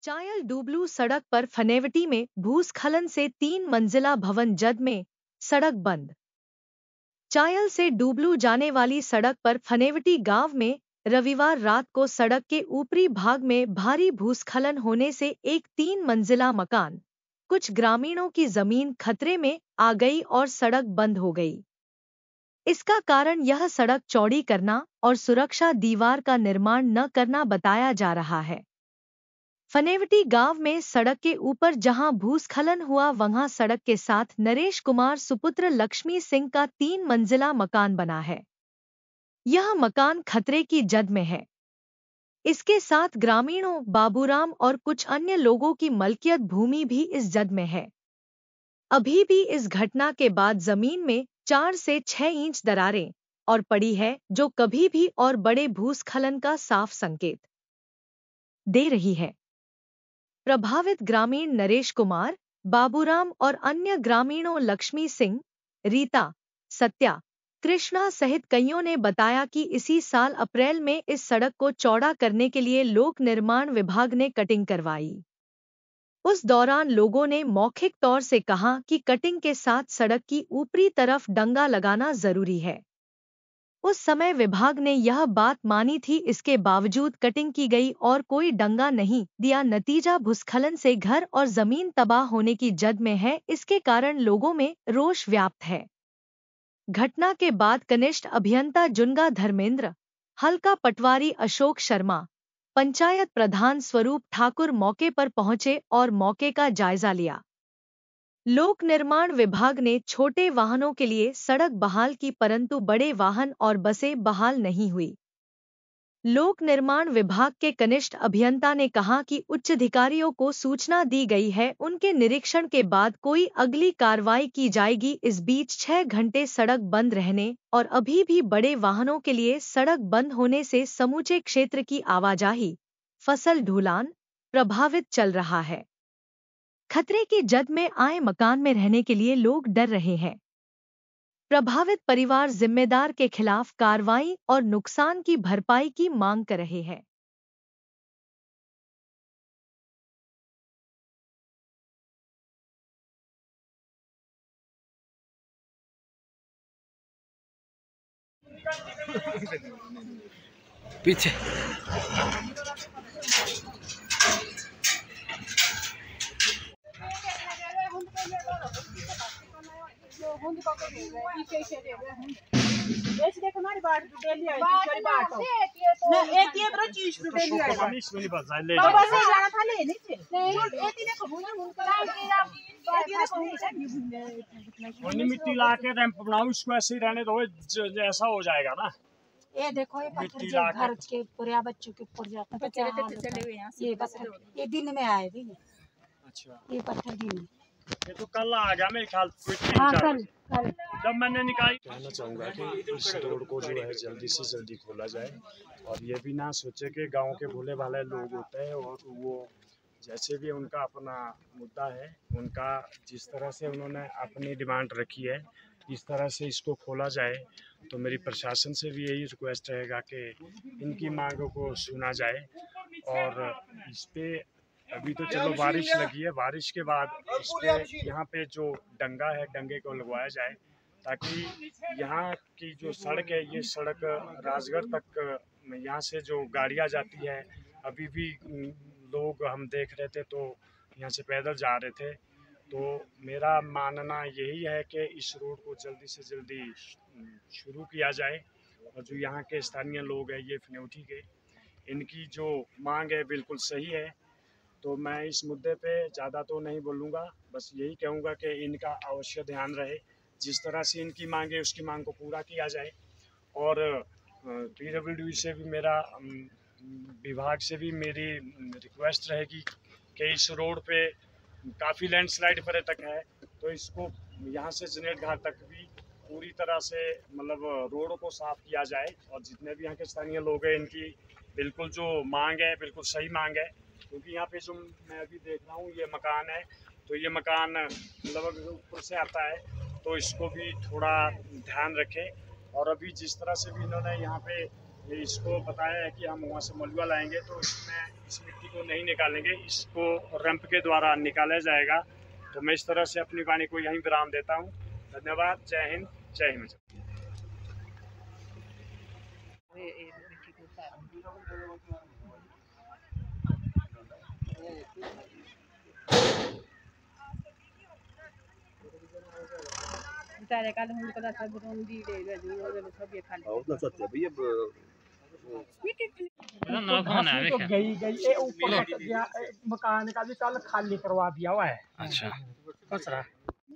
चायल डुबलू सड़क पर फनेवटी में भूस्खलन से 3 मंजिला भवन जद में सड़क बंद। चायल से डुबलू जाने वाली सड़क पर फनेवटी गांव में रविवार रात को सड़क के ऊपरी भाग में भारी भूस्खलन होने से एक 3 मंजिला मकान, कुछ ग्रामीणों की जमीन खतरे में आ गई और सड़क बंद हो गई। इसका कारण यह सड़क चौड़ी करना और सुरक्षा दीवार का निर्माण न करना बताया जा रहा है। फनेवटी गांव में सड़क के ऊपर जहां भूस्खलन हुआ वहां सड़क के साथ नरेश कुमार सुपुत्र लक्ष्मी सिंह का 3 मंजिला मकान बना है। यह मकान खतरे की जद में है। इसके साथ ग्रामीणों बाबूराम और कुछ अन्य लोगों की मलकियत भूमि भी इस जद में है। अभी भी इस घटना के बाद जमीन में 4 से 6 इंच दरारें और पड़ी है, जो कभी भी और बड़े भूस्खलन का साफ संकेत दे रही है। प्रभावित ग्रामीण नरेश कुमार, बाबूराम और अन्य ग्रामीणों लक्ष्मी सिंह, रीता, सत्या, कृष्णा सहित कईयों ने बताया कि इसी साल अप्रैल में इस सड़क को चौड़ा करने के लिए लोक निर्माण विभाग ने कटिंग करवाई। उस दौरान लोगों ने मौखिक तौर से कहा कि कटिंग के साथ सड़क की ऊपरी तरफ डंगा लगाना जरूरी है। उस समय विभाग ने यह बात मानी थी, इसके बावजूद कटिंग की गई और कोई डंगा नहीं दिया। नतीजा भूस्खलन से घर और जमीन तबाह होने की जद में है। इसके कारण लोगों में रोष व्याप्त है। घटना के बाद कनिष्ठ अभियंता जुनगा धर्मेंद्र, हल्का पटवारी अशोक शर्मा, पंचायत प्रधान स्वरूप ठाकुर मौके पर पहुंचे और मौके का जायजा लिया। लोक निर्माण विभाग ने छोटे वाहनों के लिए सड़क बहाल की, परंतु बड़े वाहन और बसें बहाल नहीं हुई। लोक निर्माण विभाग के कनिष्ठ अभियंता ने कहा कि उच्च अधिकारियों को सूचना दी गई है, उनके निरीक्षण के बाद कोई अगली कार्रवाई की जाएगी। इस बीच 6 घंटे सड़क बंद रहने और अभी भी बड़े वाहनों के लिए सड़क बंद होने से समूचे क्षेत्र की आवाजाही, फसल ढुलान प्रभावित चल रहा है। खतरे की जद में आए मकान में रहने के लिए लोग डर रहे हैं। प्रभावित परिवार जिम्मेदार के खिलाफ कार्रवाई और नुकसान की भरपाई की मांग कर रहे हैं। पीछे ऐसे देखो हमारी बात डेली आई थी बात हो ना एक ये बड़ा चीज डेली आई बात नहीं बस ले तो बस जाना था ले नहीं थे एक ही ने कबूल उनका और मिट्टी ला के रैंप बनाओ, इसको ऐसे ही रहने दो, ऐसा हो जाएगा ना। ये देखो ये पत्थर जो घर के पूरे बच्चों के ऊपर जाता है, चले हुए हैं। ये पत्थर ये दिन में आए भी। अच्छा, ये पत्थर दिन ये तो कल आ गया मेरे ख्याल से। हाँ कल जब मैंने निकाली। कहना चाहूँगा कि इस रोड को जो है जल्दी से जल्दी खोला जाए और ये भी ना सोचे कि गांव के भोले भाले लोग होते हैं और वो जैसे भी उनका अपना मुद्दा है, उनका जिस तरह से उन्होंने अपनी डिमांड रखी है, इस तरह से इसको खोला जाए। तो मेरी प्रशासन से भी यही रिक्वेस्ट रहेगा कि इनकी मांगों को सुना जाए और इस पे अभी तो चलो बारिश लगी है, बारिश के बाद इस पे यहाँ पे जो डंगा है डंगे को लगवाया जाए, ताकि यहाँ की जो सड़क है, ये सड़क राजगढ़ तक यहाँ से जो गाड़ियाँ जाती है, अभी भी लोग हम देख रहे थे तो यहाँ से पैदल जा रहे थे। तो मेरा मानना यही है कि इस रोड को जल्दी से जल्दी शुरू किया जाए और जो यहाँ के स्थानीय लोग हैं, ये फनेवटी के, इनकी जो मांग है बिल्कुल सही है। तो मैं इस मुद्दे पे ज़्यादा तो नहीं बोलूँगा, बस यही कहूँगा कि इनका अवश्य ध्यान रहे, जिस तरह से इनकी मांग है उसकी मांग को पूरा किया जाए। और PWD से भी मेरा विभाग से भी मेरी रिक्वेस्ट रहेगी कि इस रोड पे काफ़ी लैंडस्लाइड परे तक है, तो इसको यहाँ से जनेट घाट तक भी पूरी तरह से मतलब रोड को साफ किया जाए। और जितने भी यहाँ के स्थानीय लोग हैं, इनकी बिल्कुल जो मांग है बिल्कुल सही मांग है, क्योंकि यहाँ पे जो मैं अभी देख रहा हूँ ये मकान है, तो ये मकान मतलब ऊपर से आता है, तो इसको भी थोड़ा ध्यान रखें। और अभी जिस तरह से भी इन्होंने यहाँ पे ये इसको बताया है कि हम वहाँ से मलुआ लाएंगे तो इसमें इस मिट्टी को नहीं निकालेंगे, इसको रैंप के द्वारा निकाला जाएगा। तो मैं इस तरह से अपनी वाणी को यहीं विराम देता हूँ। धन्यवाद। जय हिंद, जय हिंद। तो गई ऊपर मकान का भी कल खाली करवा दिया हुआ है। अच्छा कचरा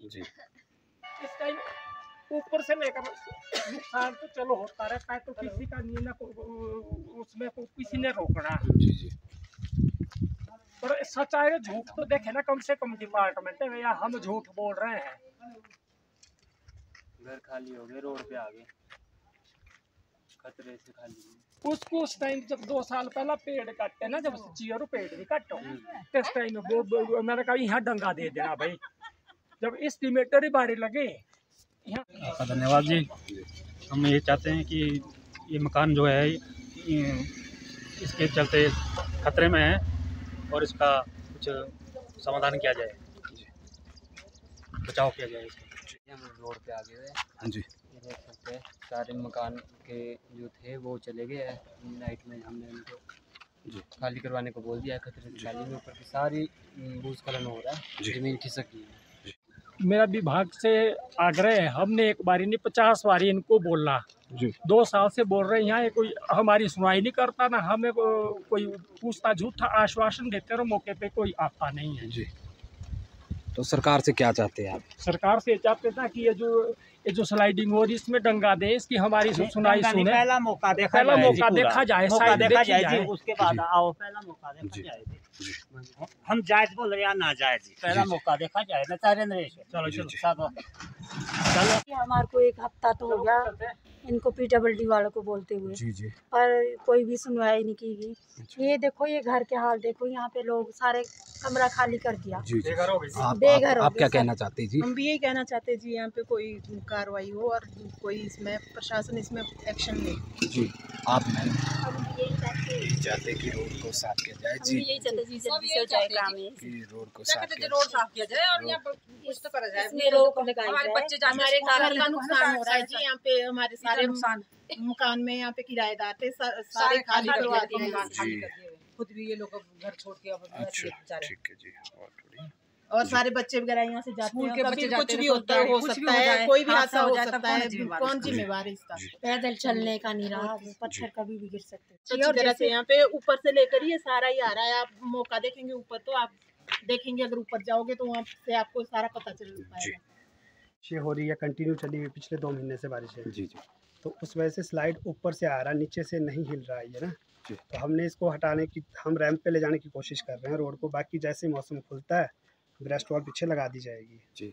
जी। इस टाइम ऊपर से लेकर नुकसान तो चलो होता रहता है, तो किसी का नहीं ना उसमें किसी ने रोकना। जी जी। पर सच्चाई झूठ तो देखे ना, कम से कम डिपार्टमेंट है या हम झूठ बोल रहे हैं। घर खाली हो गए, रोड पे आ गए, खतरे से खाली। उसको उस टाइम जब 2 साल पहला पेड़ काटे ना, जब चियर पेड़ भी काटो इस टाइम वो मैंने कहा यहाँ डंगा दे देना भाई, जब एस्टिमेटर ही बारे लगे यहाँ। आपका धन्यवाद जी। हम ये चाहते हैं कि ये मकान जो है इसके चलते खतरे में है और इसका कुछ समाधान किया जाए, बचाव किया जाए इसका। हम रोड पे आ गए। हाँ जी। ये देख सकते हैं सारे मकान के जो थे वो चले गए हैं। नाइट में हमने उनको खाली करवाने को बोल दिया है। खतरे से खाली में ऊपर की सारी भूस्खलन हो रहा है, जमीन खिसक गई है। मेरा विभाग से आग्रह है, हमने एक बारी नहीं 50 बारी इनको बोला जी। 2 साल से बोल रहे हैं, यहाँ कोई हमारी सुनवाई नहीं करता ना, हमें कोई पूछता झूठा आश्वासन देते और मौके पे कोई आता नहीं है जी। तो सरकार से क्या चाहते हैं आप? सरकार से चाहते था कि ये जो स्लाइडिंग हो रही इसमें डंगा दे, इसकी हमारी सुनाई सुने। पहला मौका देखा जाए, मौका देखा जाए उसके बाद आओ। पहला मौका देखा जाए, हम जायज बोल रहे हैं ना जायज, पहला मौका देखा जाए ना। चलो हमारे को 1 हफ्ता तो हो गया इनको PWD वालों को बोलते हुए, जी जी। पर कोई भी सुनवाई नहीं की गई। ये देखो, ये घर के हाल देखो, यहाँ पे लोग सारे कमरा खाली कर दिया। जी जी। बेघर हो आप क्या गए कहना चाहते हैं जी? हम भी यही कहना चाहते हैं जी, यहाँ पे कोई कार्रवाई हो और कोई इसमें प्रशासन इसमें एक्शन ले जी। आप हम यही चाहते कि रोड को साफ किया जाए जी, यही चाहते जी, जल्दी से हो जाए काम है। कि रोड को साफ किया रोड साफ किया जाए और यहाँ पर कुछ तो करा जाए। इसमें रोक लगाई हमारे जाए। बच्चे जाते हैं, घर का नुकसान हो रहा है जी। यहाँ पे हमारे सारे मकान में यहाँ पे किराएदार थे, सारे खाली करवा दिए मकान, खाली कर दिए। खुद भी ये लोग घर छोड़ के अब अच्छा ठीक है जी। और सारे बच्चे वगैरह यहाँ से जाते हैं, कभी कुछ भी होता है, हो सकता है, कोई भी हादसा हो सकता है, कौन जिम्मेवार है इसका? पैदल चलने का नहीं रहा, पत्थर कभी भी गिर सकते हैं। अच्छी तरह से यहाँ पे ऊपर से लेकर ये सारा ही आ रहा है। आप मौका देखेंगे ऊपर तो आप देखेंगे, अगर ऊपर जाओगे तो वहाँ से आपको सारा पता चल पाएगा। बारिशें हो रही है, कंटिन्यू चली हुई पिछले 2 महीने से बारिश है जी जी। तो उस वजह से स्लाइड ऊपर से आ रहा है, नीचे से नहीं हिल रहा है ना। तो हमने इसको हटाने की, हम रैंप पे ले जाने की कोशिश कर रहे हैं रोड को। बाकी जैसे मौसम खुलता है ब्रेस्ट वॉल पीछे लगा दी जाएगी जी।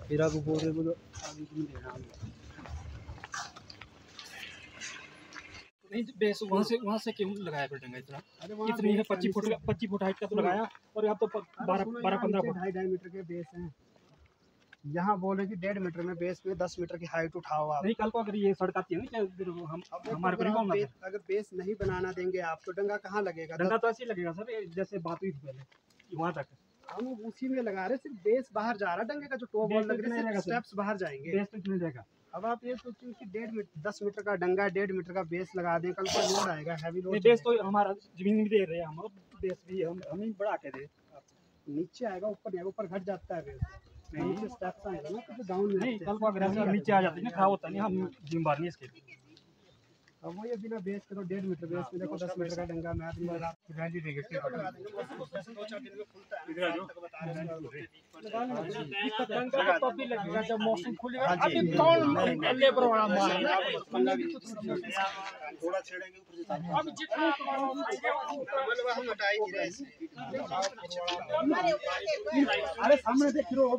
फिर आप बोल रहे बोलो आगे क्यों देना नहीं, बेस वहाँ से क्यों लगाया फिर डंगा इतना? इतनी है 25 फुट हाइट का तो लगाया, और यहाँ तो 12-15 फुट 2.5 मीटर के बेस हैं। यहाँ बोले कि 1.5 मीटर में बेस में 10 मीटर की हाइट उठाओ आप। नहीं, कल को अगर ये सड़क आती है ना, हमारे को नहीं बोलना। अगर बेस नहीं बनाना देंगे आप तो डंगा कहाँ लगेगा? डंगा तो ऐसे ही लगेगा सर, जैसे बात हुई थी पहले वहाँ तक। हम उसी में लगा रहे, सिर्फ बेस बाहर जा रहा है डंगे का, जो टॉप वॉल लग रहा है स्टेप्स बाहर जाएंगे, बेस तो नहीं रहेगा। अब आप ये सोचिए कि 10 मीटर का डंगा, 1.5 मीटर का बेस लगा दें, कल को लोड आएगा, हैवी लोड। बेस तो हमारा जमीन भी दे रहे हैं हम, बेस भी हम ही बढ़ा के दे। नीचे आएगा, ऊपर नहीं, ऊपर घट जाता है बेस। नीचे स्टेप्स आएगा ना, तो डाउन में नहीं, कल को अगर नीचे आ जाती है ना, खराब होता नहीं, हम जिम्मेदार नहीं इसके। अब वो ये बिना बेस करो 1.5 मीटर बेस में देखो 10 मीटर का डंगा मैं लगेगा जब मौसम खुलेगा। अभी कौन लेबर वाला मारेगा? थोड़ा छेड़ेंगे अब जितना अरे सामने देख लो।